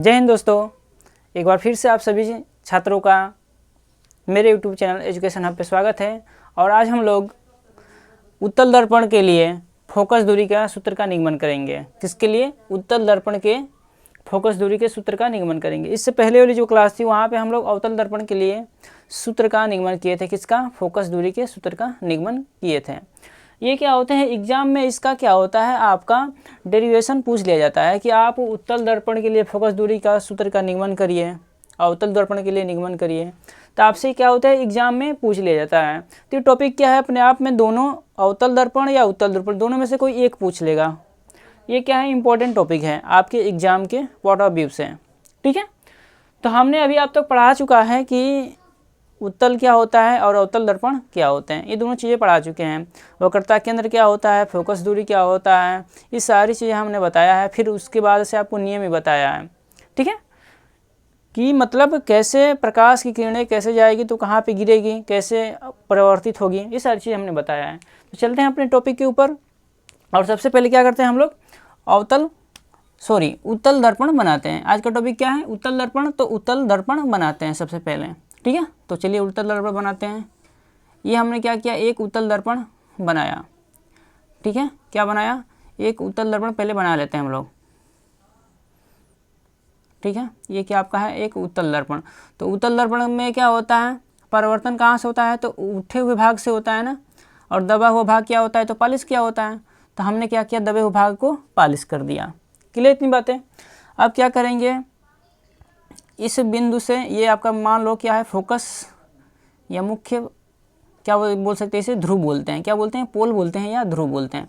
जय हिंद दोस्तों, एक बार फिर से आप सभी छात्रों का मेरे YouTube चैनल एजुकेशन हब पे स्वागत है। और आज हम लोग उत्तल दर्पण के लिए फोकस दूरी का सूत्र का निगमन करेंगे। किसके लिए? उत्तल दर्पण के फोकस दूरी के सूत्र का निगमन करेंगे। इससे पहले वाली जो क्लास थी वहाँ पे हम लोग अवतल दर्पण के लिए सूत्र का निगमन किए थे। किसका? फोकस दूरी के सूत्र का निगमन किए थे। ये क्या होते हैं, एग्जाम में इसका क्या होता है, आपका डेरिवेशन पूछ लिया जाता है कि आप उत्तल दर्पण के लिए फोकस दूरी का सूत्र का निगमन करिए, अवतल दर्पण के लिए निगमन करिए। तो आपसे क्या होता है, एग्जाम में पूछ लिया जाता है। तो ये टॉपिक क्या है, अपने आप में दोनों अवतल दर्पण या उत्तल दर्पण दोनों में से कोई एक पूछ लेगा। ये क्या है, इंपॉर्टेंट टॉपिक है आपके एग्जाम के पॉइंट ऑफ व्यू से। ठीक है, तो हमने अभी आप तक पढ़ा चुका है कि उत्तल क्या होता है और अवतल दर्पण क्या होते हैं। ये दोनों चीज़ें पढ़ा चुके हैं। वक्रता केंद्र क्या होता है, फोकस दूरी क्या होता है, ये सारी चीज़ें हमने बताया है। फिर उसके बाद से आपको नियम ही बताया है। ठीक है, कि मतलब कैसे प्रकाश की किरणें कैसे जाएगी तो कहाँ पे गिरेगी, कैसे परिवर्तित होगी, ये सारी चीज़ें हमने बताया है। तो चलते हैं अपने टॉपिक के ऊपर। और सबसे पहले क्या करते हैं हम लोग, उत्तल दर्पण बनाते हैं। आज का टॉपिक क्या है, उत्तल दर्पण। तो उत्तल दर्पण बनाते हैं सबसे पहले। ठीक है, तो चलिए उत्तल दर्पण बनाते हैं। ये हमने क्या किया, एक उत्तल दर्पण बनाया। ठीक है, क्या बनाया, एक उत्तल दर्पण पहले बना लेते हैं हम लोग। ठीक है, ये क्या आपका है, एक उत्तल दर्पण। तो उत्तल दर्पण में क्या होता है, परिवर्तन कहाँ से होता है, तो उठे हुए भाग से होता है ना, और दबा हुआ भाग क्या होता है, तो पालिश क्या होता है। तो हमने क्या किया, दबे हुए भाग को पालिश कर दिया। क्लियर इतनी बातें। अब क्या करेंगे, इस बिंदु से ये आपका मान लो क्या है, फोकस या मुख्य, क्या बोल सकते हैं इसे, ध्रुव बोलते हैं। क्या बोलते हैं, पोल बोलते हैं या ध्रुव बोलते हैं।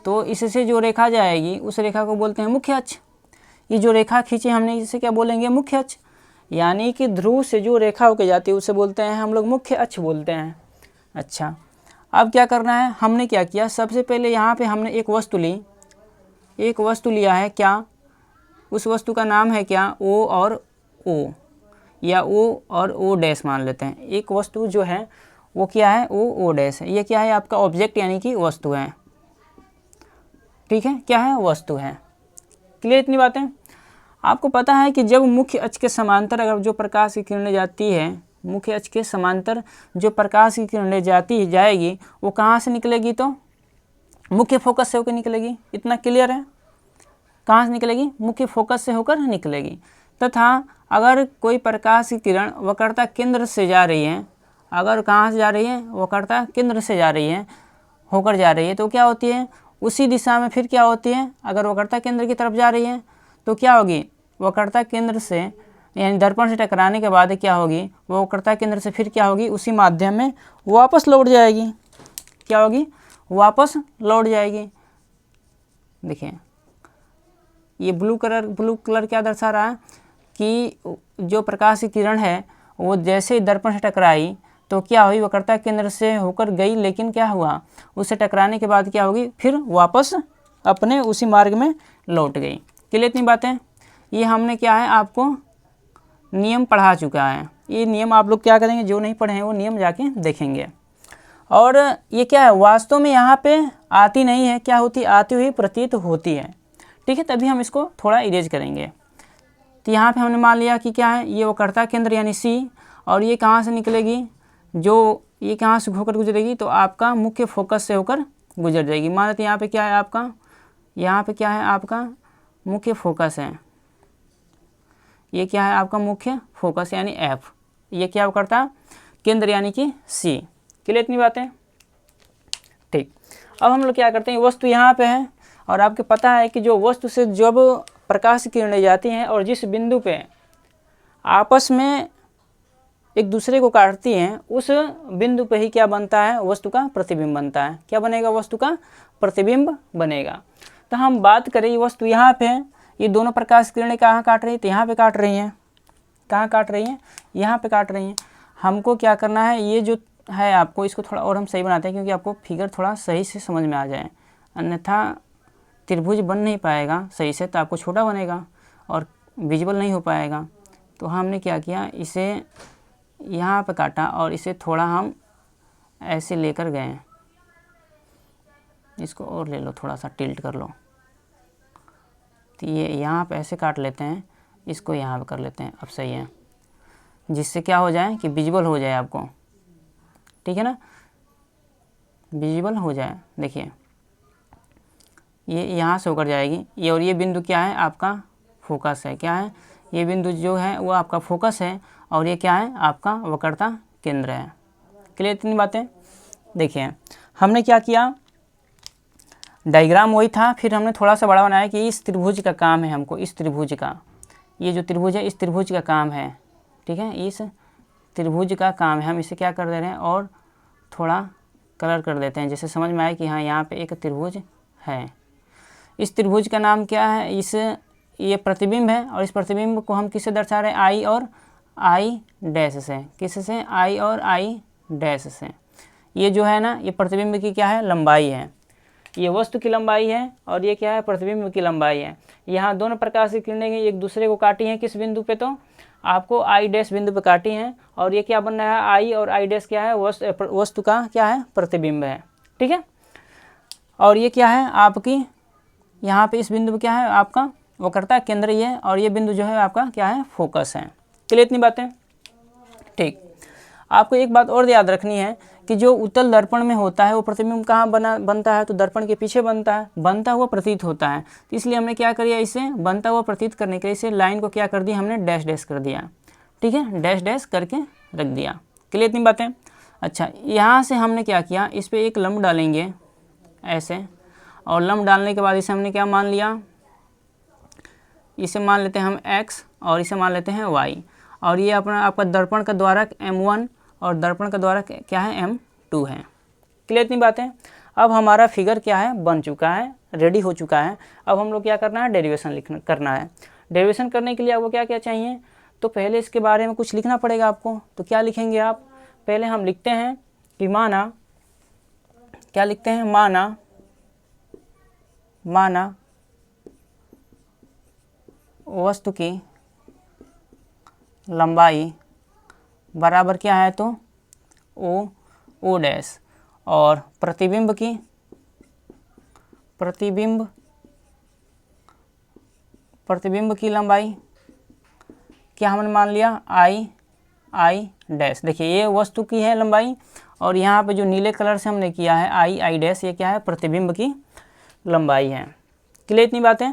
तो इससे जो रेखा जाएगी उस रेखा को बोलते हैं मुख्य अक्ष। ये जो रेखा खींचे हमने इसे क्या बोलेंगे, मुख्य अक्ष। यानी कि ध्रुव से जो रेखा होकर जाती है उसे बोलते हैं हम लोग मुख्य अक्ष बोलते हैं। अच्छा, अब क्या करना है, हमने क्या किया, सबसे पहले यहाँ पे हमने एक वस्तु ली, एक वस्तु लिया है। क्या, उस वस्तु का नाम है क्या, ओ और ओ, या ओ और ओ डैश मान लेते हैं। एक वस्तु जो है वो क्या है, ओ डैश है। ये क्या है, आपका ऑब्जेक्ट यानी कि वस्तु है। ठीक है, क्या है, वस्तु है। क्लियर इतनी बातें। आपको पता है कि जब मुख्य अक्ष के समांतर अगर जो प्रकाश की किरणें जाती है, मुख्य अक्ष के समांतर जो प्रकाश की किरणें जाएगी वो कहाँ से निकलेगी, तो मुख्य फोकस से होकर निकलेगी। इतना क्लियर है। कहाँ से निकलेगी, मुख्य फोकस से होकर निकलेगी। तथा अगर कोई प्रकाश की किरण वक्रता केंद्र से जा रही है, अगर कहाँ से जा रही है, वक्रता केंद्र से जा रही है, होकर जा रही है, तो क्या होती है, उसी दिशा में फिर क्या होती है, अगर वक्रता केंद्र की तरफ जा रही है तो क्या होगी, वक्रता केंद्र से यानी दर्पण से टकराने के बाद क्या होगी, वो वक्रता केंद्र से फिर क्या होगी, उसी माध्यम में वापस लौट जाएगी। क्या होगी, वापस लौट जाएगी। देखिए ये ब्लू कलर क्या दर्शा रहा है कि जो प्रकाश की किरण है वो जैसे ही दर्पण से टकराई तो क्या हुई, वक्रता केंद्र से होकर गई, लेकिन क्या हुआ, उससे टकराने के बाद क्या होगी, फिर वापस अपने उसी मार्ग में लौट गई। क्लियर इतनी बातें। ये हमने क्या है, आपको नियम पढ़ा चुका है। ये नियम आप लोग क्या करेंगे, जो नहीं पढ़े हैं वो नियम जाके देखेंगे। और ये क्या है, वास्तव में यहाँ पे आती नहीं है, क्या होती, आती हुई प्रतीत होती है। ठीक है, तभी हम इसको थोड़ा इरेज करेंगे। तो यहाँ पे हमने मान लिया कि क्या है, ये वक्रता केंद्र यानी सी, और ये कहाँ से निकलेगी, जो ये कहाँ से होकर गुजरेगी, तो आपका मुख्य फोकस से होकर गुजर जाएगी। मान लेते यहाँ पे क्या है आपका, यहाँ पे क्या है आपका मुख्य फोकस है। ये क्या है आपका मुख्य फोकस यानी एफ। ये क्या करता, केंद्र यानी कि सी। क्लियर इतनी बातें। ठीक, अब हम लोग क्या करते हैं, वस्तु यहाँ पे है और आपको पता है कि जो वस्तु से जब प्रकाश की किरणें जाती हैं और जिस बिंदु पे आपस में एक दूसरे को काटती हैं, उस बिंदु पे ही क्या बनता है, वस्तु का प्रतिबिंब बनता है। क्या बनेगा, वस्तु का प्रतिबिंब बनेगा। तो हम बात करें, ये वस्तु यहाँ पे है, ये दोनों प्रकाश की किरणें कहाँ काट रही है, तो यहाँ पे काट रही हैं। कहाँ काट रही हैं, यहाँ पे काट रही हैं। हमको क्या करना है, ये जो है आपको इसको थोड़ा और हम सही बनाते हैं, क्योंकि आपको फिगर थोड़ा सही से समझ में आ जाए, अन्यथा त्रिभुज बन नहीं पाएगा सही से, तो आपको छोटा बनेगा और विजिबल नहीं हो पाएगा। तो हमने क्या किया, इसे यहाँ पे काटा और इसे थोड़ा हम ऐसे लेकर गए। इसको और ले लो, थोड़ा सा टिल्ट कर लो। तो ये यहाँ पे ऐसे काट लेते हैं, इसको यहाँ पर कर लेते हैं, अब सही है, जिससे क्या हो जाए कि विजिबल हो जाए आपको, ठीक है ना, विजिबल हो जाए। देखिए ये यहाँ से होकर जाएगी ये, और ये बिंदु क्या है आपका फोकस है, क्या है ये बिंदु जो है वो आपका फोकस है, और ये क्या है आपका वक्रता केंद्र है। क्लियर इतनी बातें। देखिए हमने क्या किया, डायग्राम वही था, फिर हमने थोड़ा सा बड़ा बनाया कि इस त्रिभुज का काम है हमको, इस त्रिभुज का, ये जो त्रिभुज है इस त्रिभुज का काम है, ठीक है, इस त्रिभुज का काम है। हम इसे क्या कर दे रहे हैं और थोड़ा कलर कर देते हैं, जैसे समझ में आए कि हाँ यहाँ पे एक त्रिभुज है। इस त्रिभुज का नाम क्या है, ये प्रतिबिंब है, और इस प्रतिबिंब को हम किससे दर्शा रहे हैं, आई और आई डैश से। किससे, आई और आई डैश से। ये जो है ना ये प्रतिबिंब की क्या है, लंबाई है, ये वस्तु की लंबाई है, और ये क्या है प्रतिबिंब की लंबाई है। यहाँ दोनों प्रकार से किरणें एक दूसरे को काटी हैं, किस बिंदु पे, तो आपको आई डैश बिंदु पे काटी हैं, और ये क्या बन रहा है, आई और आई डैश क्या है, वस्तु का क्या है, प्रतिबिंब है, ठीक है। और ये क्या है आपकी, यहाँ पे इस बिंदु पे क्या है आपका वक्रता केंद्र ये है, और ये बिंदु जो है आपका क्या है, फोकस है। क्लियर इतनी बातें, ठीक। आपको एक बात और याद रखनी है कि जो उत्तल दर्पण में होता है वो प्रतिबिंब कहाँ बनता है, तो दर्पण के पीछे बनता है, बनता हुआ प्रतीत होता है। तो इसलिए हमने क्या किया, इसे बनता हुआ प्रतीत करने के लिए इसे लाइन को क्या कर दिया हमने, डैश डैश कर दिया, ठीक है, डैश डैश करके रख दिया। क्लियर इतनी बातें। अच्छा यहाँ से हमने क्या किया, इस पर एक लंब डालेंगे ऐसे, और लंब डालने के बाद इसे हमने क्या मान लिया, इसे मान लेते हैं हम x और इसे मान लेते हैं y, और ये अपना आपका दर्पण का द्वारक m1 और दर्पण का द्वारक क्या है, m2 है। क्लियर इतनी बातें। अब हमारा फिगर क्या है, बन चुका है, रेडी हो चुका है। अब हम लोग क्या करना है, डेरिवेशन करना है। डेरिवेशन करने के लिए आपको क्या क्या चाहिए, तो पहले इसके बारे में कुछ लिखना पड़ेगा आपको। तो क्या लिखेंगे आप, पहले हम लिखते हैं कि माना, क्या लिखते हैं, माना वस्तु की लंबाई बराबर क्या है, तो ओ डैश, और प्रतिबिंब की लंबाई क्या हमने मान लिया, आई डैश। देखिए ये वस्तु की है लंबाई, और यहाँ पे जो नीले कलर से हमने किया है आई डैश, ये क्या है, प्रतिबिंब की लंबाई है। क्लियर इतनी बातें,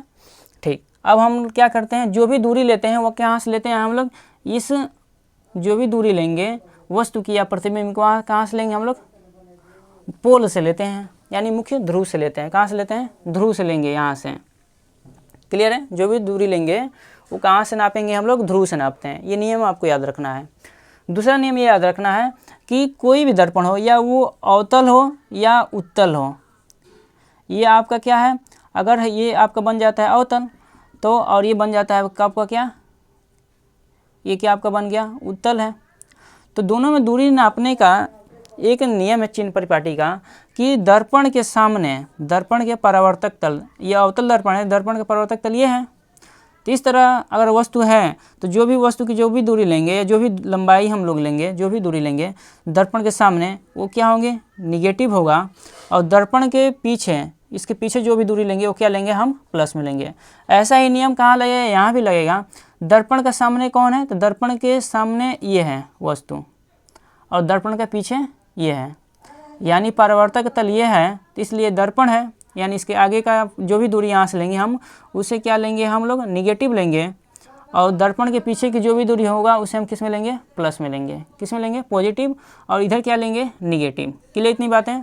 ठीक। अब हम क्या करते हैं, जो भी दूरी लेते हैं वो कहाँ से लेते हैं हम लोग, इस जो भी दूरी लेंगे वस्तु की या प्रतिबिंब को कहाँ से लेंगे हम लोग, पोल से लेते हैं, यानी मुख्य ध्रुव से लेते हैं। कहाँ से लेते हैं, ध्रुव से लेंगे यहाँ से। क्लियर है, जो भी दूरी लेंगे वो कहाँ से नापेंगे हम लोग, ध्रुव से नापते हैं। ये नियम आपको याद रखना है। दूसरा नियम ये याद रखना है कि कोई भी दर्पण हो, या वो अवतल हो या उत्तल हो, ये आपका क्या है, अगर ये आपका बन जाता है अवतल तो, और ये बन जाता है आपका क्या, ये क्या आपका बन गया, उत्तल है। तो दोनों में दूरी नापने का एक नियम है चिन्ह परिपाटी का, कि दर्पण के सामने दर्पण के परावर्तक तल, ये अवतल दर्पण है, दर्पण के परावर्तक तल ये है। तो इस तरह अगर वस्तु है तो जो भी वस्तु की जो भी दूरी लेंगे, या जो भी लंबाई हम लोग लेंगे, जो भी दूरी लेंगे दर्पण के सामने, वो क्या होंगे, निगेटिव होगा। और दर्पण के पीछे, इसके पीछे जो भी दूरी लेंगे वो क्या लेंगे, हम प्लस में लेंगे। ऐसा ही नियम कहाँ लगेगा, यहाँ भी लगेगा। दर्पण का सामने कौन है, तो दर्पण के सामने ये है वस्तु, और दर्पण के पीछे ये है, यानी परावर्तक तल ये है, तो इसलिए दर्पण है, यानी इसके आगे का जो भी दूरी यहाँ से लेंगे हम उसे क्या लेंगे, हम लोग निगेटिव लेंगे। और दर्पण के पीछे की जो भी दूरी होगा उसे हम किस में लेंगे, प्लस में लेंगे। किस में लेंगे, पॉजिटिव, और इधर क्या लेंगे, निगेटिव। क्लियर इतनी बातें।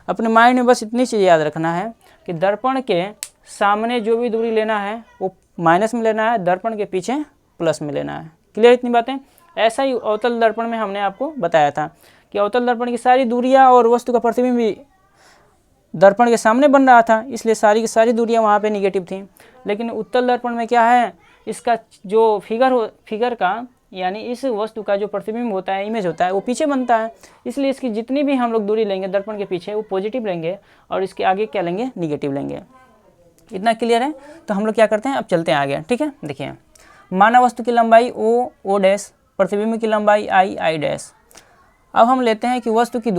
अपने माइंड में बस इतनी चीज़ याद रखना है कि दर्पण के सामने जो भी दूरी लेना है वो माइनस में लेना है, दर्पण के पीछे प्लस में लेना है। क्लियर इतनी बातें। ऐसा ही अवतल दर्पण में हमने आपको बताया था कि अवतल दर्पण की सारी दूरियां और वस्तु का प्रतिबिंब भी दर्पण के सामने बन रहा था, इसलिए सारी की सारी दूरियां वहाँ पे निगेटिव थी। लेकिन उत्तल दर्पण में क्या है, इसका जो फिगर का, यानी इस वस्तु का जो प्रतिबिंब होता है, इमेज होता है, वो पीछे बनता है। इसलिए इसकी जितनी भी हम लोग दूरी लेंगे दर्पण के पीछे वो पॉजिटिव लेंगे, और इसके आगे क्या लेंगे, निगेटिव लेंगे। इतना क्लियर है। तो हम लोग क्या करते हैं, अब चलते हैं आगे। ठीक है, देखिए माना वस्तु की लंबाई ओ डैश, प्रतिबिंब की लंबाई आई डैश। अब हम लेते हैं कि वस्तु की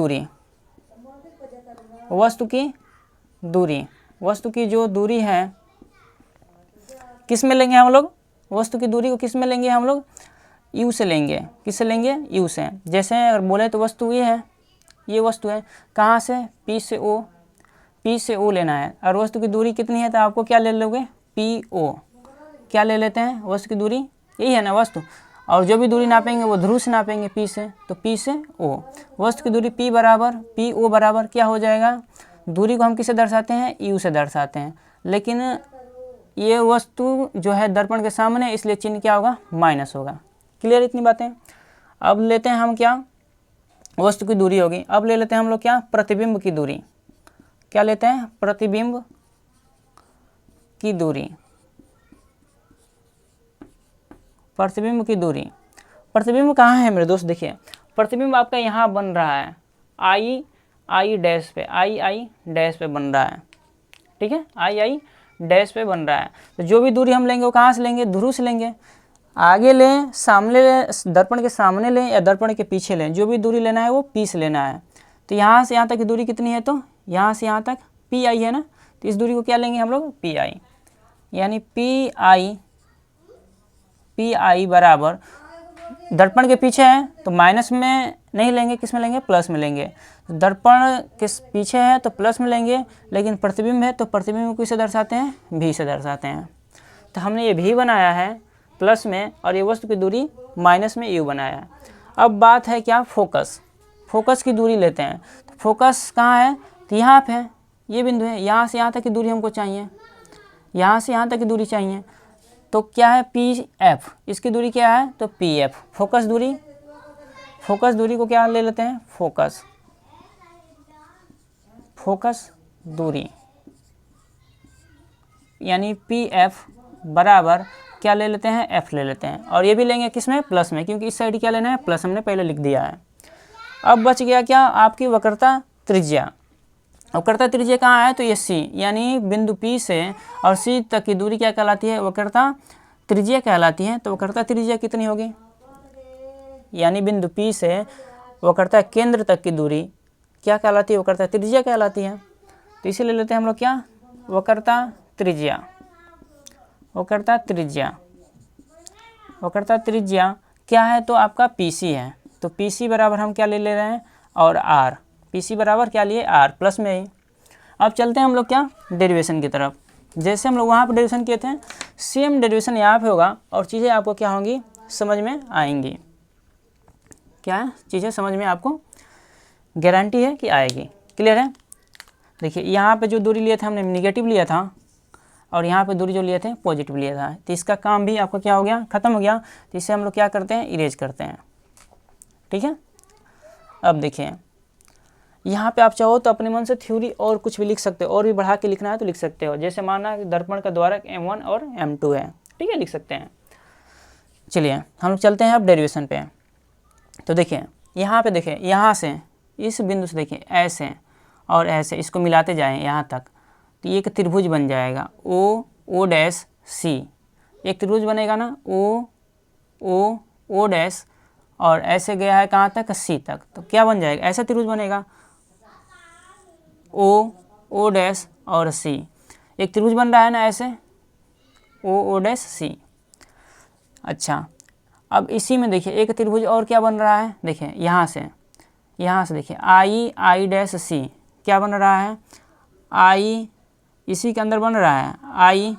जो दूरी है किस में लेंगे हम लोग, वस्तु की दूरी को किस में लेंगे हम लोग, यू से लेंगे। किससे लेंगे, यू से। जैसे अगर बोले तो वस्तु ये है, ये वस्तु है, कहाँ से, पी से ओ, पी से ओ लेना है। और वस्तु की दूरी कितनी है तो आपको क्या ले लोगे, पी ओ। क्या ले लेते हैं, वस्तु की दूरी यही है ना वस्तु, और जो भी दूरी नापेंगे वो ध्रुव से नापेंगे, पी से, तो पी से ओ। वस्तु की दूरी पी बराबर पी ओ बराबर क्या हो जाएगा, दूरी को हम किससे दर्शाते हैं, यू से दर्शाते हैं। लेकिन ये वस्तु जो है दर्पण के सामने, इसलिए चिन्ह क्या होगा, माइनस होगा। क्लियर इतनी बातें। अब लेते हैं हम क्या, वस्तु की दूरी होगी। अब ले लेते हैं हम लोग क्या, प्रतिबिंब की दूरी। क्या लेते हैं, प्रतिबिंब की दूरी। प्रतिबिंब की दूरी, प्रतिबिंब कहाँ है मेरे दोस्त, देखिए प्रतिबिंब आपका यहाँ बन रहा है, आई डैश पे, आई डैश पे बन रहा है, ठीक है, आई डैश पे बन रहा है। तो जो भी दूरी हम लेंगे वो कहाँ से लेंगे, ध्रुव से लेंगे। आगे लें, सामने लें, दर्पण के सामने लें या दर्पण के पीछे लें, जो भी दूरी लेना है वो पी से लेना है। तो यहाँ से यहाँ तक की दूरी कितनी है, तो यहाँ से यहाँ तक पी आई है ना, तो इस दूरी को क्या लेंगे हम लोग, पी आई। यानी पी आई बराबर, दर्पण के पीछे है तो माइनस में नहीं लेंगे, किस में लेंगे, प्लस में लेंगे। दर्पण किस पीछे है तो प्लस में लेंगे, लेकिन प्रतिबिंब है तो प्रतिबिंब को किससे दर्शाते हैं, भी से दर्शाते हैं। तो हमने ये भी बनाया है प्लस में, और ये वस्तु की दूरी माइनस में यू बनाया है। अब बात है क्या, फोकस। फोकस की दूरी लेते हैं। तो फोकस कहाँ है, तो यहाँ पे है, ये बिंदु है, यहाँ से यहाँ तक की दूरी हमको चाहिए, यहाँ से यहाँ तक की दूरी चाहिए। तो क्या है, पी एफ, इसकी दूरी क्या है, तो पी एफ, फोकस दूरी। फोकस दूरी को क्या ले लेते हैं, फोकस दूरी, यानी पी एफ बराबर क्या ले लेते हैं, एफ ले लेते हैं। और ये भी लेंगे किस में, प्लस में, क्योंकि इस साइड क्या लेना है, प्लस, हमने पहले लिख दिया है। अब बच गया क्या, आपकी वक्रता त्रिज्या। वक्रता त्रिज्या कहाँ है, तो ये सी, यानी बिंदु पी से और सी तक की दूरी क्या कहलाती है, वक्रता त्रिज्या कहलाती है। तो वक्रता त्रिज्या कितनी होगी, यानी बिंदु पी से वक्रता केंद्र तक की दूरी क्या कहलाती है, वक्रता त्रिज्या कहलाती है। तो इसे ले लेते हैं हम लोग क्या, वक्रता त्रिज्या। वक्रता त्रिज्या, वक्रता त्रिज्या क्या है, तो आपका पीसी है। तो पीसी बराबर हम क्या ले रहे हैं, और आर, पीसी बराबर क्या लिए, आर, प्लस में ही। अब चलते हैं हम लोग क्या, डेरिवेशन की तरफ। जैसे हम लोग वहाँ पर डेरिवेशन किए थे, सेम डेरिवेशन यहाँ पे होगा, और चीज़ें आपको क्या होंगी, समझ में आएंगी। क्या चीज़ें समझ में आपको गारंटी है कि आएगी। क्लियर है। देखिए यहाँ पे जो दूरी लिए थे हमने निगेटिव लिया था, और यहाँ पे दूरी जो लिए थे पॉजिटिव लिया था। तो इसका काम भी आपका क्या हो गया, ख़त्म हो गया। तो इससे हम लोग क्या करते हैं, इरेज करते हैं, ठीक है। अब देखिए यहाँ पे आप चाहो तो अपने मन से थ्योरी और कुछ भी लिख सकते हो, और भी बढ़ा के लिखना है तो लिख सकते हो। जैसे माना कि दर्पण का द्वारक M1 और M2 है, ठीक है, लिख सकते हैं। चलिए हम लोग चलते हैं अब डेरिवेशन पे। तो देखिए यहाँ पे, देखिए यहाँ से इस बिंदु से देखिए ऐसे और ऐसे, इसको मिलाते जाएं यहाँ तक, तो ये एक त्रिभुज बन जाएगा, ओ डैश सी, एक त्रिभुज बनेगा ना, ओ डैश, और ऐसे गया है कहाँ तक, सी तक। तो क्या बन जाएगा, ऐसा त्रिभुज बनेगा, ओ डैश और सी, एक त्रिभुज बन रहा है ना ऐसे, ओ डैश सी। अच्छा, अब इसी में देखिए एक त्रिभुज और क्या बन रहा है, देखिए यहाँ से देखिए आई डैश सी क्या बन रहा है, आई इसी के अंदर बन रहा है, आई,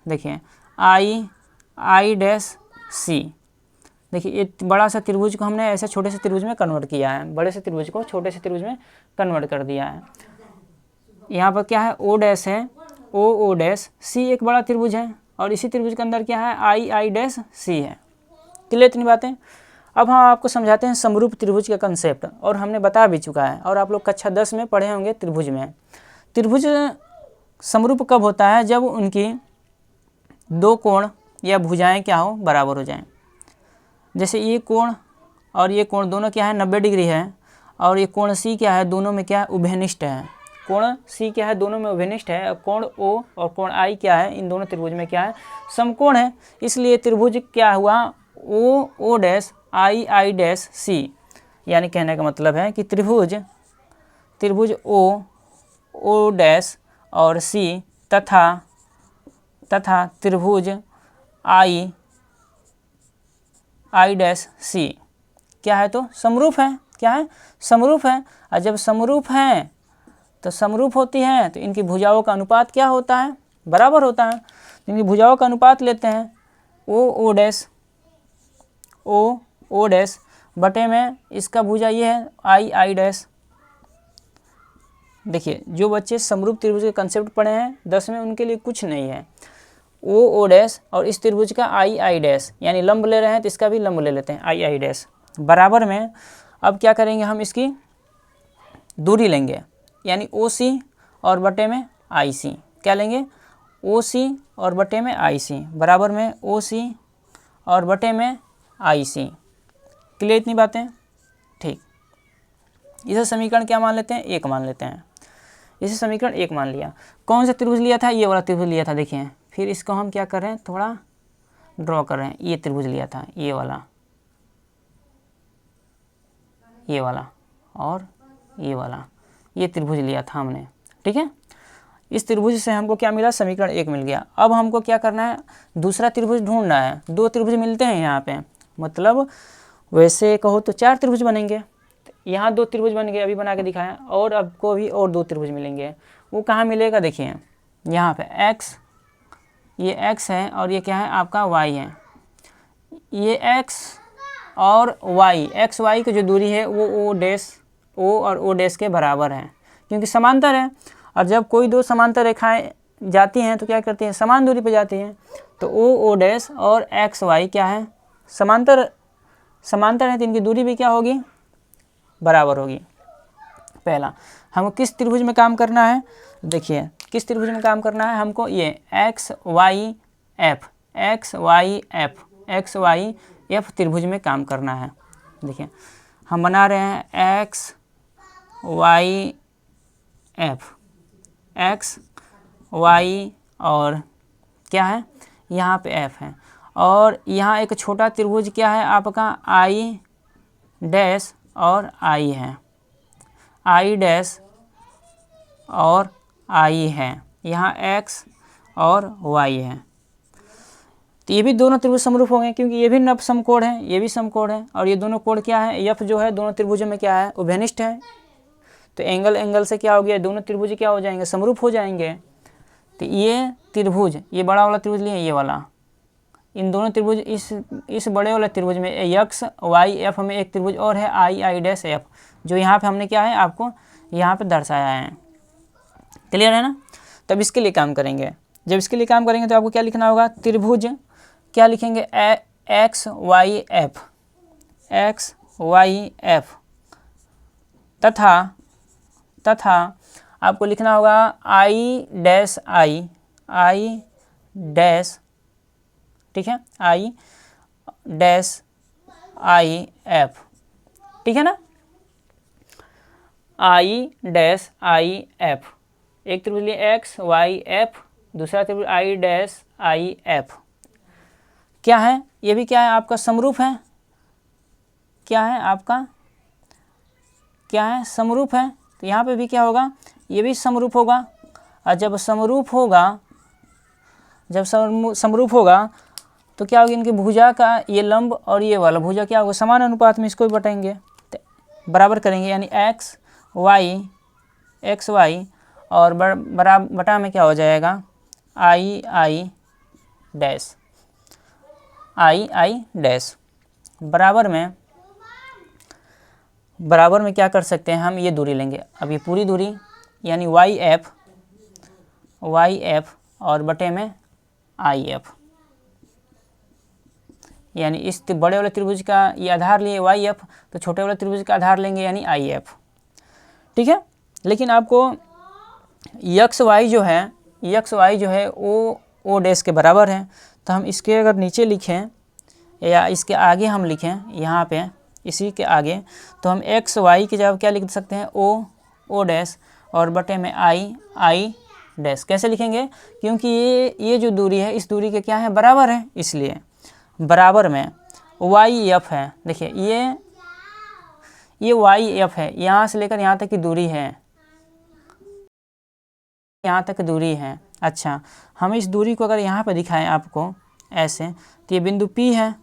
देखिए आई डैश सी। देखिए ये बड़ा सा त्रिभुज को हमने ऐसे छोटे से त्रिभुज में कन्वर्ट किया है, बड़े से त्रिभुज को छोटे से त्रिभुज में कन्वर्ट कर दिया है। यहाँ पर क्या है, ओ डैश है, ओ डैश सी एक बड़ा त्रिभुज है, और इसी त्रिभुज के अंदर क्या है, आई डैश सी है। क्लियर इतनी बातें। अब हम आपको समझाते हैं समरूप त्रिभुज का कंसेप्ट, और हमने बता भी चुका है, और आप लोग कक्षा 10 में पढ़े होंगे त्रिभुज में। त्रिभुज समरूप कब होता है, जब उनकी दो कोण या भुजाएं क्या हो, बराबर हो जाएं। जैसे ये कोण और ये कोण दोनों क्या है, 90 डिग्री है, और ये कोण सी क्या है, दोनों में क्या उभयनिष्ठ है। कोण सी क्या है, दोनों में उभयनिष्ठ है। कोण ओ और कोण आई क्या है, इन दोनों त्रिभुज में क्या है, समकोण है। इसलिए त्रिभुज क्या हुआ, O dash I dash C. यानी कहने का मतलब है कि त्रिभुज ओ डैश और सी तथा त्रिभुज आई डैश सी क्या है, तो समरूप है। क्या है, समरूप है। और जब समरूप हैं तो समरूप होती हैं तो इनकी भुजाओं का अनुपात क्या होता है, बराबर होता है। तो इनकी भुजाओं का अनुपात लेते हैं ओ डैश, ओ डैश बटे में इसका भुजा ये है आई डैश। देखिए जो बच्चे समरूप त्रिभुज के कंसेप्ट पढ़े हैं 10 में, उनके लिए कुछ नहीं है। ओ डैश और इस त्रिभुज का आई डैश, यानी लंब ले रहे हैं तो इसका भी लंब ले लेते हैं आई डैश बराबर में। अब क्या करेंगे, हम इसकी दूरी लेंगे, यानी ओ सी और बटे में आई सी। क्या लेंगे, ओ सी और बटे में आई सी बराबर में ओ सी और बटे में आई सी। क्लियर इतनी बातें, ठीक। इसे समीकरण क्या मान लेते हैं, 1 मान लेते हैं। इसे समीकरण 1 मान लिया। कौन सा त्रिभुज लिया था, ये वाला त्रिभुज लिया था। देखिए फिर इसको हम क्या कर रहे हैं, थोड़ा ड्रॉ कर रहे हैं। ये त्रिभुज लिया था, ये वाला और ये वाला, ये त्रिभुज लिया था हमने, ठीक है। इस त्रिभुज से हमको क्या मिला, समीकरण 1 मिल गया। अब हमको क्या करना है, दूसरा त्रिभुज ढूंढना है। 2 त्रिभुज मिलते हैं यहाँ पे, मतलब वैसे कहो तो 4 त्रिभुज बनेंगे। यहाँ 2 त्रिभुज बन गए, अभी बना के दिखाएं, और आपको भी और 2 त्रिभुज मिलेंगे। वो कहाँ मिलेगा, देखिए यहाँ पे x, ये x है और ये क्या है आपका y है। ये x और y, x y की जो दूरी है वो o डैश, o और o डैश के बराबर है, क्योंकि समांतर है। और जब कोई 2 समांतर रेखाएं जाती हैं तो क्या करती हैं, समान दूरी पर जाती हैं। तो o डैश और x y क्या है, समांतर है, तो इनकी दूरी भी क्या होगी, बराबर होगी। पहला हमको किस त्रिभुज में काम करना है, देखिए किस त्रिभुज में काम करना है हमको, ये एक्स वाई एफ त्रिभुज में काम करना है। देखिए हम बना रहे हैं एक्स वाई और क्या है, यहाँ पे एफ है, और यहाँ एक छोटा त्रिभुज क्या है आपका आई डैश और आई है, आई डैश और आई है, यहाँ x और y है। तो ये भी दोनों त्रिभुज समरूप हो गए, क्योंकि ये भी नव समकोण है, ये भी समकोण है, और ये दोनों कोण क्या है, यफ जो है दोनों त्रिभुजों में क्या है, उभयनिष्ठ है। तो एंगल से क्या हो गया, दोनों त्रिभुज क्या हो जाएंगे, समरूप हो जाएंगे। तो ये त्रिभुज, ये बड़ा वाला त्रिभुज लिए, ये वाला, इन दोनों त्रिभुज, इस बड़े वाले त्रिभुज में एक्स वाई एफ में एक त्रिभुज और है आई डैश एफ, जो यहाँ पे हमने क्या है आपको यहाँ पे दर्शाया है। क्लियर है ना। तब इसके लिए काम करेंगे। जब इसके लिए काम करेंगे तो आपको क्या लिखना होगा, त्रिभुज क्या लिखेंगे, एक्स वाई एफ तथा आपको लिखना होगा आई डैश ठीक है, आई डैश आई एफ, ठीक है ना, आई डैश आई एफ। एक त्रिभुज लिए एक्स वाई एफ, दूसरा त्रिभुज आई डैश आई एफ। क्या है, ये भी क्या है आपका समरूप है, क्या है आपका, क्या है, समरूप है। तो यहाँ पे भी क्या होगा, ये भी समरूप होगा। और जब समरूप होगा तो क्या होगी, इनकी भुजा का ये लंब और ये वाला भुजा क्या होगा, समान अनुपात में इसको भी बटाएंगे, बराबर करेंगे, यानी एक्स वाई और बटा में क्या हो जाएगा, आई डैश बराबर में क्या कर सकते हैं हम, ये दूरी लेंगे। अब ये पूरी दूरी यानी वाई एफ और बटे में आई एफ, यानी इस बड़े वाले त्रिभुज का ये आधार लिए वाई एफ, तो छोटे वाले त्रिभुज का आधार लेंगे यानी आई एफ, ठीक है। लेकिन आपको एक्स वाई जो है ओ डैश के बराबर है। तो हम इसके अगर नीचे लिखें या इसके आगे हम लिखें, यहाँ पे इसी के आगे, तो हम एक्स वाई की जगह क्या लिख सकते हैं, ओ डैश और बटे में आई डैश। कैसे लिखेंगे, क्योंकि ये जो दूरी है इस दूरी के क्या है, बराबर है, इसलिए बराबर में वाई एफ है। देखिए ये वाई एफ है, यहाँ से लेकर यहाँ तक की दूरी है, यहाँ तक दूरी है। अच्छा, हम इस दूरी को अगर यहाँ पर दिखाएं आपको ऐसे, तो ये बिंदु P है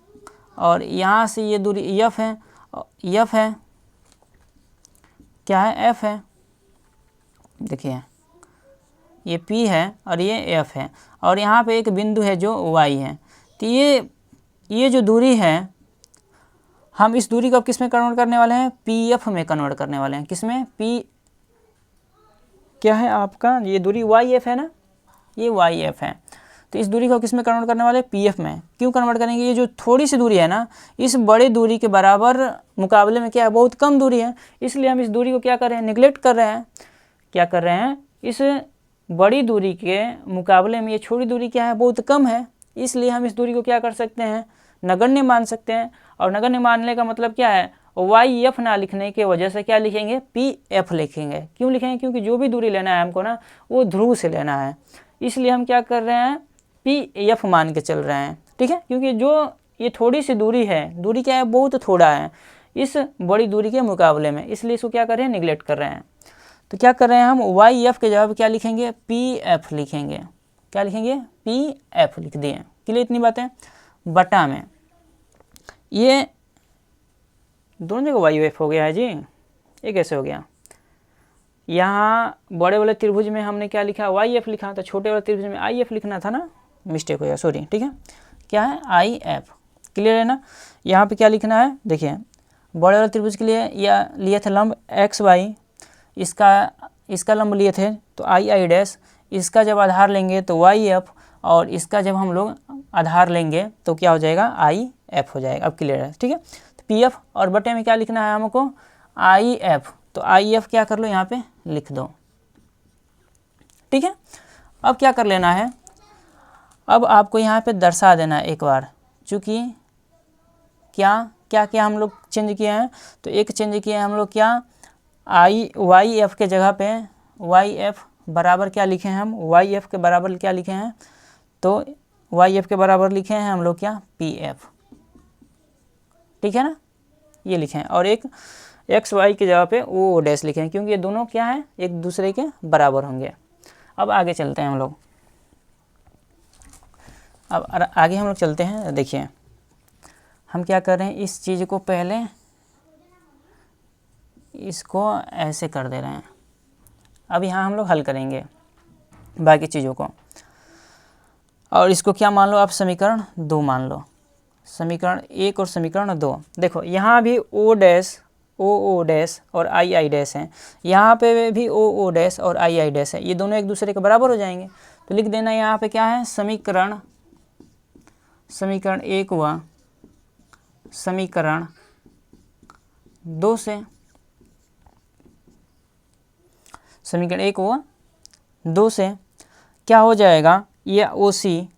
और यहाँ से ये दूरी एफ है, एफ है, क्या है, एफ है। देखिए ये पी है और ये एफ है, और यहाँ पे एक बिंदु है जो वाई है। तो ये जो दूरी है, हम इस दूरी को अब किस में कन्वर्ट करने वाले हैं, पी एफ में कन्वर्ट करने वाले हैं। किस में, पी क्या है आपका, ये दूरी वाई एफ है ना, ये वाई एफ है। तो इस दूरी को किस में कन्वर्ट करने वाले, पी एफ में। क्यों कन्वर्ट करेंगे, ये जो थोड़ी सी दूरी है ना, इस बड़ी दूरी के बराबर मुकाबले में क्या है, बहुत कम दूरी है, इसलिए हम इस दूरी को क्या कर रहे हैं, निगलेक्ट कर रहे हैं। क्या कर रहे हैं, इस बड़ी दूरी के मुकाबले में ये छोटी दूरी क्या है, बहुत कम है, इसलिए हम इस दूरी को क्या कर सकते हैं, नगण्य मान सकते हैं। और नगण्य मानने का मतलब क्या है, वाई एफ ना लिखने की वजह से क्या लिखेंगे, पी एफ लिखेंगे। क्यों लिखेंगे, क्योंकि जो भी दूरी लेना है हमको ना, वो ध्रुव से लेना है, इसलिए हम क्या कर रहे हैं, पी एफ मान के चल रहे हैं। ठीक है, क्योंकि जो ये थोड़ी सी दूरी है, दूरी क्या है, बहुत थोड़ा है इस बड़ी दूरी के मुकाबले में, इसलिए इसको क्या कर रहे हैं, निगलेक्ट कर रहे हैं। तो क्या कर रहे हैं हम, वाई एफ के जवाब क्या लिखेंगे, पी एफ लिखेंगे। क्या लिखेंगे, पी एफ लिख दिए। क्लियर इतनी बातें। बटा में ये दोनों जगह वाई एफ हो गया है जी, ये कैसे हो गया। यहाँ बड़े वाले त्रिभुज में हमने क्या लिखा, वाई एफ लिखा, तो छोटे वाले त्रिभुज में आई एफ लिखना था ना, मिस्टेक हो गया, सॉरी। ठीक है, क्या है, आई एफ। क्लियर है ना। यहाँ पे क्या लिखना है, देखिए बड़े वाले त्रिभुज के लिए या लिए थे लंब एक्स वाई, इसका लंब लिए थे तो आई आई डैश, इसका जब आधार लेंगे तो वाई एफ, और इसका जब हम लोग आधार लेंगे तो क्या हो जाएगा, आई एफ हो जाएगा। अब क्लियर है, ठीक है। तो पी एफ और बटे में क्या लिखना है हमको, आई एफ, तो आई एफ क्या कर लो, यहाँ पे लिख दो। ठीक है, अब क्या कर लेना है, अब आपको यहाँ पे दर्शा देना है एक बार, चूँकि क्या हम लोग चेंज किए हैं, तो एक चेंज किए हैं हम लोग, क्या, आई वाई एफ के जगह पे वाई एफ बराबर क्या लिखे हैं हम, वाई एफ के बराबर क्या लिखे हैं, तो वाई एफ के बराबर लिखे हैं हम लोग क्या, पी एफ। ठीक है ना, ये लिखे हैं, और एक एक्स वाई की जगह पे ओ डैश लिखे हैं, क्योंकि ये दोनों क्या है, एक दूसरे के बराबर होंगे। अब आगे चलते हैं हम लोग, अब आगे हम लोग चलते हैं। देखिए हम क्या कर रहे हैं, इस चीज़ को पहले इसको ऐसे कर दे रहे हैं। अब यहाँ हम लोग हल करेंगे बाकी चीज़ों को, और इसको क्या मान लो आप, समीकरण 2 मान लो, समीकरण 1 और समीकरण 2। देखो यहाँ भी ओ डैश, ओ डैश और आई डैश हैं, यहाँ पे भी ओ डैश और आई डैश है, ये दोनों एक दूसरे के बराबर हो जाएंगे। तो लिख देना यहाँ पे क्या है, समीकरण 1 व समीकरण 2 से, समीकरण 1 व 2 से क्या हो जाएगा, ये ओ सी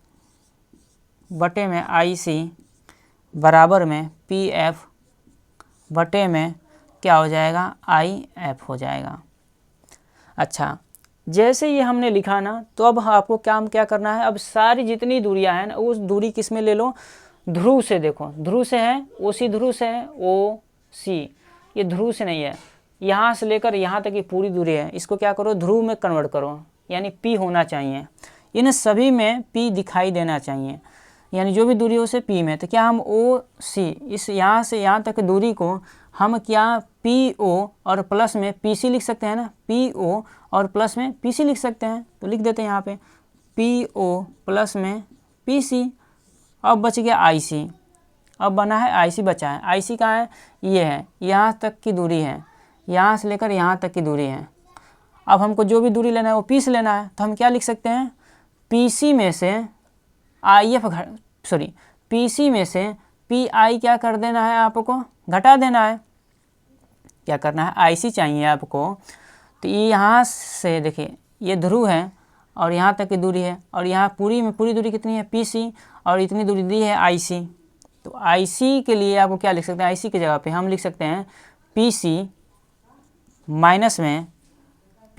बटे में आई सी बराबर में पी एफ बटे में क्या हो जाएगा, आई एफ हो जाएगा। अच्छा, जैसे ये हमने लिखा ना, तो अब आपको क्या करना है, अब सारी जितनी दूरियां हैं ना, उस दूरी किस में ले लो, ध्रुव से। देखो ध्रुव से है, ओ सी ध्रुव से है, ओ सी, ये ध्रुव से नहीं है, यहाँ से लेकर यहाँ तक की पूरी दूरी है, इसको क्या करो, ध्रुव में कन्वर्ट करो, यानी पी होना चाहिए, इन सभी में पी दिखाई देना चाहिए, यानी जो भी दूरी हो उसे पी में। तो क्या हम ओ सी, इस यहाँ से यहाँ तक दूरी को हम क्या, पी ओ और प्लस में पी सी लिख सकते हैं ना, पी ओ और प्लस में पी सी लिख सकते हैं, तो लिख देते हैं यहाँ पे पी ओ प्लस में पी सी। अब बच गया आई सी, अब बना है आई सी, बचा है आई सी कहाँ है, ये है, यहाँ तक की दूरी है, यहाँ से लेकर यहाँ तक की दूरी है। अब हमको जो भी दूरी लेना है वो पी से लेना है, तो हम क्या लिख सकते हैं, पी सी में से आई एफ पी सी में से पी आई क्या कर देना है, आपको घटा देना है। क्या करना है, आई सी चाहिए आपको, तो ये यहाँ से देखिए ये ध्रुव है और यहाँ तक की दूरी है, और यहाँ पूरी में पूरी दूरी कितनी है, पी सी, और इतनी दूरी दी है आई सी। तो आई सी के लिए आपको क्या लिख सकते हैं, आई सी की जगह पे हम लिख सकते हैं पी सी माइनस में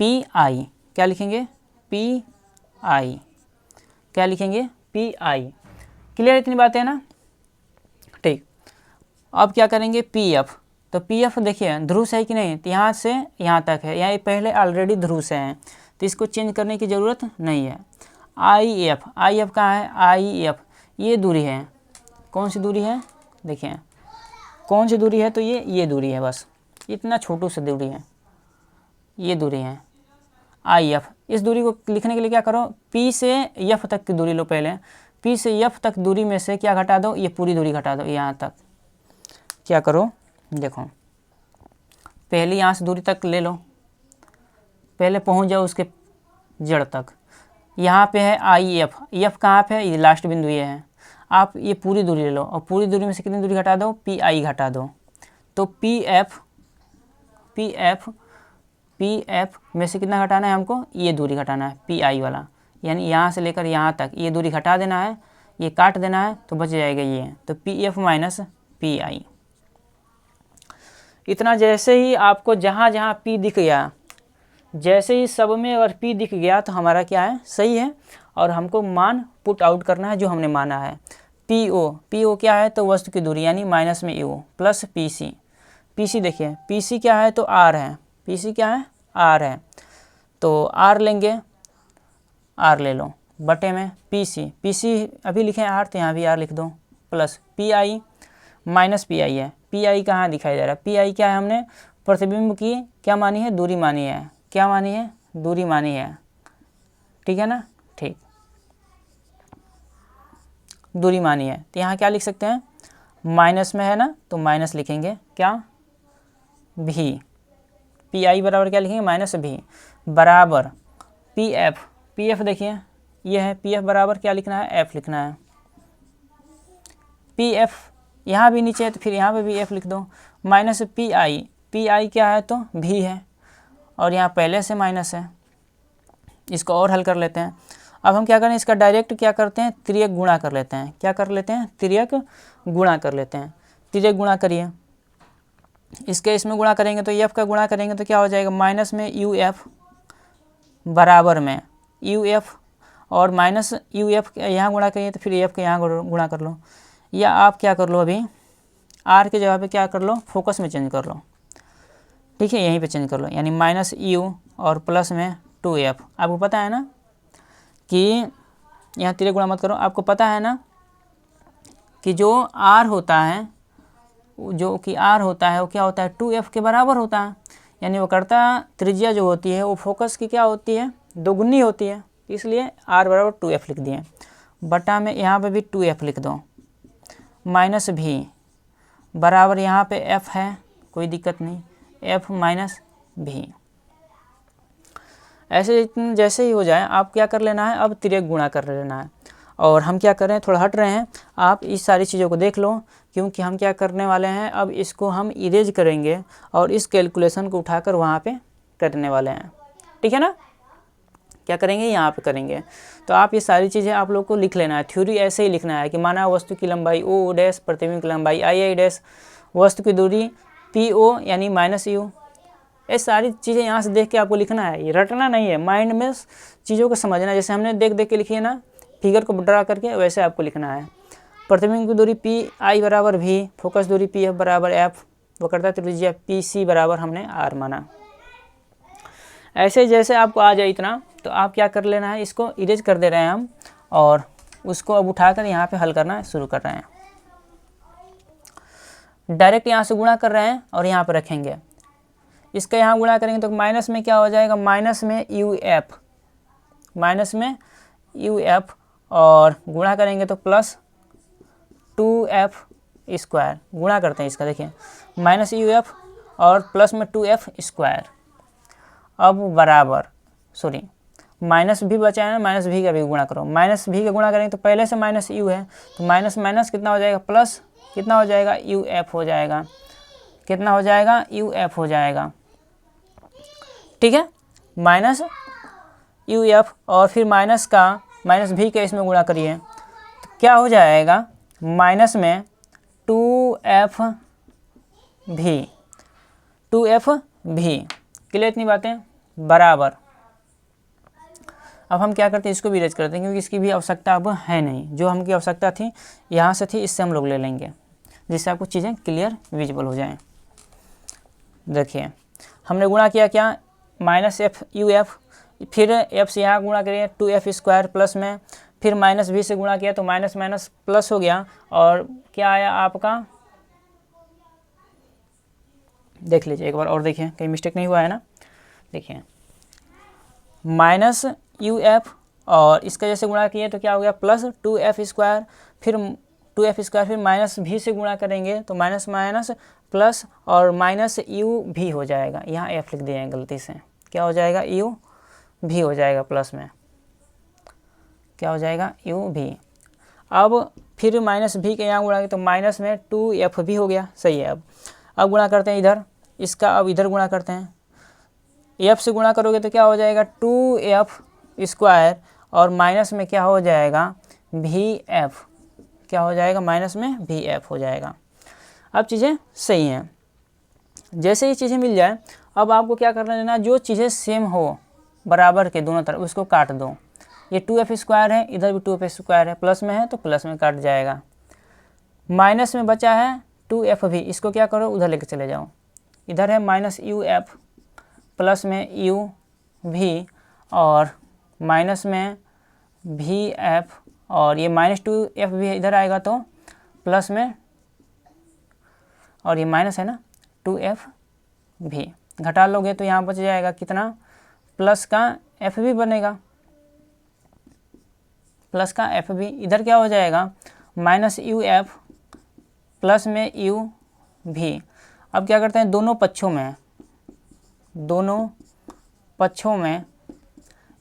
पी आई, क्या लिखेंगे, पी आई, क्या लिखेंगे, पी आई। क्लियर इतनी बात है ना, ठीक। अब क्या करेंगे, पी एफ, तो पी एफ देखिए ध्रुव से है कि नहीं, तो यहाँ से यहाँ तक है, यहाँ पहले ऑलरेडी ध्रुव से है, तो इसको चेंज करने की ज़रूरत नहीं है। आई एफ कहाँ है, आई एफ ये दूरी है, कौन सी दूरी है, देखिए कौन सी दूरी है, तो ये दूरी है, बस इतना छोटू सी दूरी है, ये दूरी है आई एफ। इस दूरी को लिखने के लिए क्या करो, पी से एफ तक की दूरी लो पहले, पी से एफ तक दूरी में से क्या घटा दो, ये पूरी दूरी घटा दो। यहाँ तक क्या करो, देखो पहले यहाँ से दूरी तक ले लो, पहले पहुँच जाओ उसके जड़ तक। यहाँ पे है आई एफ, एफ कहाँ पे है, ये लास्ट बिंदु ये है। आप ये पूरी दूरी ले लो और पूरी दूरी में से कितनी दूरी घटा दो, पी आई घटा दो। तो पी एफ में से कितना घटाना है हमको, ये दूरी घटाना है पी आई वाला, यानी यहाँ से लेकर यहाँ तक ये दूरी घटा देना है, ये काट देना है, तो बच जाएगा ये, तो पी एफ माइनस पी आई। इतना जैसे ही आपको जहाँ जहाँ पी दिख गया, जैसे ही सब में अगर पी दिख गया तो हमारा क्या है, सही है, और हमको मान पुट आउट करना है जो हमने माना है। पी ओ क्या है, तो वस्तु की दूरी यानी माइनस में यू प्लस पी सी देखिए पी सी क्या है, तो आर है, पी सी क्या है, आर है, तो आर लेंगे, आर ले लो बटे में पी सी अभी लिखें आर, तो यहाँ भी आर लिख दो, plus P I minus P I है। पी आई कहाँ दिखाई दे रहा है, पी आई क्या है, हमने प्रतिबिंब की क्या मानी है, दूरी मानी है, क्या मानी है, दूरी मानी है, ठीक है ना, ठीक, दूरी मानी है। तो यहाँ क्या लिख सकते हैं, माइनस में है ना, तो माइनस लिखेंगे, क्या, भी, पी आई बराबर क्या लिखेंगे, माइनस भी, बराबर पी एफ देखिए ये है, पी एफ बराबर क्या लिखना है, एफ लिखना है, पी एफ यहाँ भी नीचे है तो फिर यहाँ पे भी एफ लिख दो, माइनस पी आई क्या है, तो भी है, और यहाँ पहले से माइनस है। इसको और हल कर लेते हैं। अब हम क्या करें, इसका डायरेक्ट क्या करते हैं, तिर्यक गुणा कर लेते हैं। क्या कर लेते हैं, तिर्यक गुणा कर लेते हैं। तिर्यक गुणा करिए, इसके इसमें गुणा करेंगे तो एफ का गुणा करेंगे तो क्या हो जाएगा, माइनस में यू एफ बराबर में यू एफ, और माइनस यू एफ यहाँ गुणा करिए तो फिर एफ के यहाँ गुणा कर लो, या आप क्या कर लो, अभी आर के जगह पे क्या कर लो, फोकस में चेंज कर लो, ठीक है, यहीं पे चेंज कर लो, यानी माइनस यू और प्लस में 2f। आपको पता है ना कि यहाँ तिर्यक गुणा मत करो, आपको पता है ना कि जो r होता है, जो कि r होता है वो क्या होता है, 2f के बराबर होता है, यानी वक्रता त्रिज्या जो होती है वो फोकस की क्या होती है, दोगुनी होती है, इसलिए r बराबर 2f लिख दिए, बटा में यहाँ पे भी 2f लिख दो, माइनस भी बराबर यहाँ पे f है, कोई दिक्कत नहीं, f माइनस भी। ऐसे जैसे ही हो जाए आप क्या कर लेना है, अब तिर्यक गुणा कर लेना है। और हम क्या कर रहे हैं, थोड़ा हट रहे हैं, आप इस सारी चीज़ों को देख लो, क्योंकि हम क्या करने वाले हैं, अब इसको हम इरेज करेंगे और इस कैलकुलेशन को उठाकर वहाँ पे करने वाले हैं, ठीक है ना। क्या करेंगे, यहाँ पे करेंगे। तो आप ये सारी चीज़ें आप लोग को लिख लेना है, थ्योरी ऐसे ही लिखना है कि माना वस्तु की लंबाई ओ डैश, प्रतिबिंब की लंबाई आई डैश, वस्तु की दूरी पी ओ यानी माइनस यू। ये सारी चीज़ें यहाँ से देख के आपको लिखना है, ये रटना नहीं है, माइंड में चीज़ों को समझना। जैसे हमने देख देख के लिखी है ना, फिगर को ड्रा करके, वैसे आपको लिखना है। प्रतिबिंब की दूरी पी आई बराबर भी, फोकस दूरी पी एफ बराबर एफ, वक्रता त्रिज्या पी सी बराबर हमने आर माना। ऐसे जैसे आपको आ जाए इतना, तो आप क्या कर लेना है, इसको इरेज कर दे रहे हैं हम, और उसको अब उठाकर यहाँ पे हल करना शुरू कर रहे हैं। डायरेक्ट यहाँ से गुणा कर रहे हैं और यहाँ पर रखेंगे, इसका यहाँ गुणा करेंगे तो माइनस में क्या हो जाएगा, माइनस में यू एफ, माइनस में यू एफ, और गुणा करेंगे तो प्लस 2f स्क्वायर। गुणा करते हैं इसका, देखिए माइनस यू एफ और प्लस में 2f स्क्वायर। अब बराबर, सॉरी माइनस भी बचा है ना, माइनस भी का भी गुणा करो, माइनस भी का गुणा करेंगे तो पहले से माइनस यू है, तो माइनस माइनस कितना हो जाएगा, प्लस कितना हो जाएगा, यू एफ हो जाएगा, कितना हो जाएगा, यू एफ हो जाएगा, ठीक है, माइनस यू एफ, और फिर माइनस का माइनस भी का इसमें गुणा करिए तो क्या हो जाएगा, माइनस में 2f भी, 2f भी। क्लियर इतनी बातें, बराबर। अब हम क्या करते हैं, इसको भी इरेज करते हैं, क्योंकि इसकी भी आवश्यकता अब है नहीं, जो हमकी आवश्यकता थी यहाँ से थी, इससे हम लोग ले लेंगे, जिससे आपको चीज़ें क्लियर विजिबल हो जाएं। देखिए हमने गुणा किया क्या, माइनस एफ यू एफ, फिर एफ से यहाँ गुणा करिए 2f स्क्वायर, प्लस में फिर माइनस भी से गुणा किया तो माइनस माइनस प्लस हो गया, और क्या आया आपका देख लीजिए एक बार और, देखिए कहीं मिस्टेक नहीं हुआ है ना। देखिए माइनस यू एफ और इसका जैसे गुणा किए तो क्या हो गया प्लस 2f², फिर 2f², फिर माइनस भी से गुणा करेंगे तो माइनस माइनस प्लस और माइनस यू भी हो जाएगा। यहाँ एफ लिख दिए हैं गलती से, क्या हो जाएगा यू भी हो जाएगा, प्लस में क्या हो जाएगा यू भी। अब फिर माइनस भी के यहाँ गुणा तो माइनस में 2f भी हो गया, सही है। अब गुणा करते हैं इधर इसका, अब इधर गुणा करते हैं, f से गुणा करोगे तो क्या हो जाएगा 2f² और माइनस में क्या हो जाएगा vf, क्या हो जाएगा माइनस में vf हो जाएगा। अब चीज़ें सही हैं। जैसे ये चीज़ें मिल जाए अब आपको क्या करना है ना, जो चीज़ें सेम हो बराबर के दोनों तरफ उसको काट दो। ये 2f² है, इधर भी 2f² है, प्लस में है तो प्लस में काट जाएगा। माइनस में बचा है 2f भी, इसको क्या करो उधर लेके चले जाओ। इधर है माइनस यू एफ, प्लस में यू भी और माइनस में भी एफ, और ये माइनस 2f भी इधर आएगा तो प्लस में, और ये माइनस है ना 2f भी, घटा लोगे तो यहाँ बच जाएगा कितना, प्लस का f भी बनेगा, प्लस का f भी। इधर क्या हो जाएगा माइनस यू एफ प्लस में यू भी। अब क्या करते हैं दोनों पक्षों में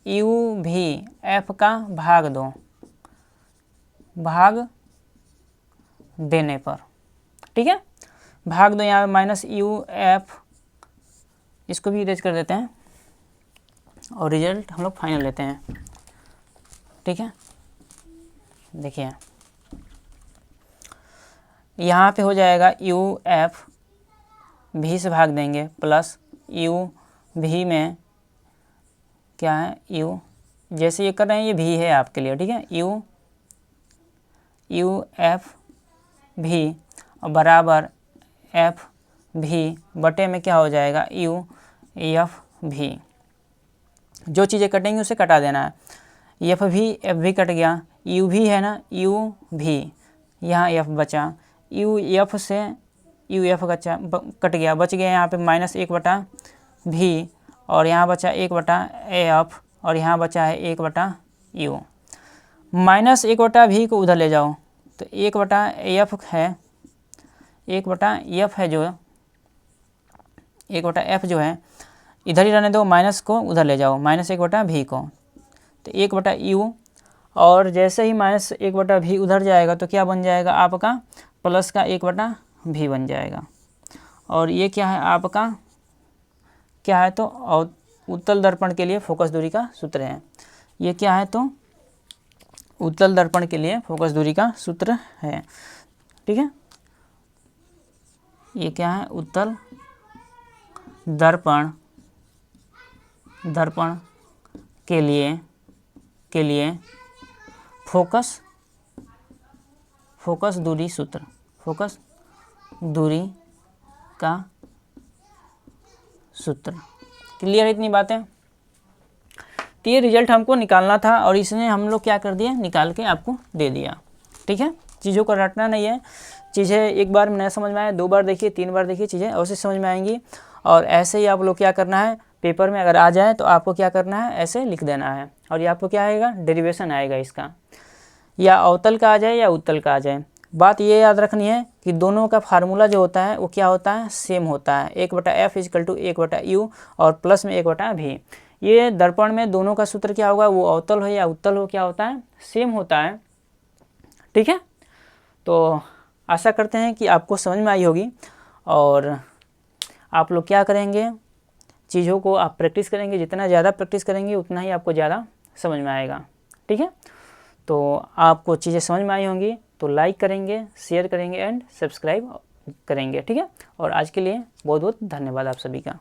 यू भी एफ का भाग दो, भाग देने पर, ठीक है, भाग दो। यहाँ माइनस यू एफ, इसको भी इरेज कर देते हैं और रिजल्ट हम लोग फाइनल लेते हैं, ठीक है। देखिए यहाँ पे हो जाएगा यू एफ भी से भाग देंगे प्लस यू भी में क्या है यू, जैसे ये कर रहे हैं ये भी है आपके लिए, ठीक है, यू एफ भी और बराबर एफ भी बटे में क्या हो जाएगा यू एफ भी। जो चीज़ें कटेंगी उसे कटा देना है। एफ भी कट गया, यू भी है ना यू भी, यहाँ एफ बचा, यू एफ से यू एफ कट गया, बच गया यहाँ पे माइनस 1/भी और यहाँ बचा 1/एफ और यहाँ बचा है 1/यू। माइनस 1/भी को उधर ले जाओ तो 1/एफ है, 1/एफ है जो 1/एफ जो है इधर ही रहने दो, माइनस को उधर ले जाओ, माइनस 1/भी को तो 1/यू, और जैसे ही माइनस 1/भी उधर जाएगा तो क्या बन जाएगा आपका प्लस का 1/भी बन जाएगा। और ये क्या है आपका क्या है तो उत्तल दर्पण के लिए फोकस दूरी का सूत्र है। ये क्या है तो उत्तल दर्पण के लिए फोकस दूरी का सूत्र है, ठीक है। ये क्या है उत्तल दर्पण के लिए फोकस दूरी सूत्र, फोकस दूरी का सूत्र। क्लियर है इतनी बातें? तो ये रिजल्ट हमको निकालना था और इसने हम लोग क्या कर दिया निकाल के आपको दे दिया, ठीक है। चीज़ों को रटना नहीं है, चीज़ें एक बार में नहीं समझ में आए 2 बार देखिए 3 बार देखिए, चीज़ें अवश्य समझ में आएंगी। और ऐसे ही आप लोग क्या करना है पेपर में अगर आ जाए तो आपको क्या करना है ऐसे लिख देना है, और ये आपको क्या आएगा डेरिवेशन आएगा इसका, या अवतल का आ जाए या उत्तल का आ जाए। बात ये याद रखनी है कि दोनों का फार्मूला जो होता है वो क्या होता है सेम होता है, 1/f = 1/u और प्लस में 1/v। ये दर्पण में दोनों का सूत्र क्या होगा, वो अवतल हो या उत्तल हो क्या होता है सेम होता है, ठीक है। तो आशा करते हैं कि आपको समझ में आई होगी, और आप लोग क्या करेंगे चीज़ों को आप प्रैक्टिस करेंगे, जितना ज़्यादा प्रैक्टिस करेंगे उतना ही आपको ज़्यादा समझ में आएगा, ठीक है। तो आपको चीज़ें समझ में आई होंगी तो लाइक करेंगे, शेयर करेंगे एंड सब्सक्राइब करेंगे, ठीक है। और आज के लिए बहुत बहुत धन्यवाद आप सभी का।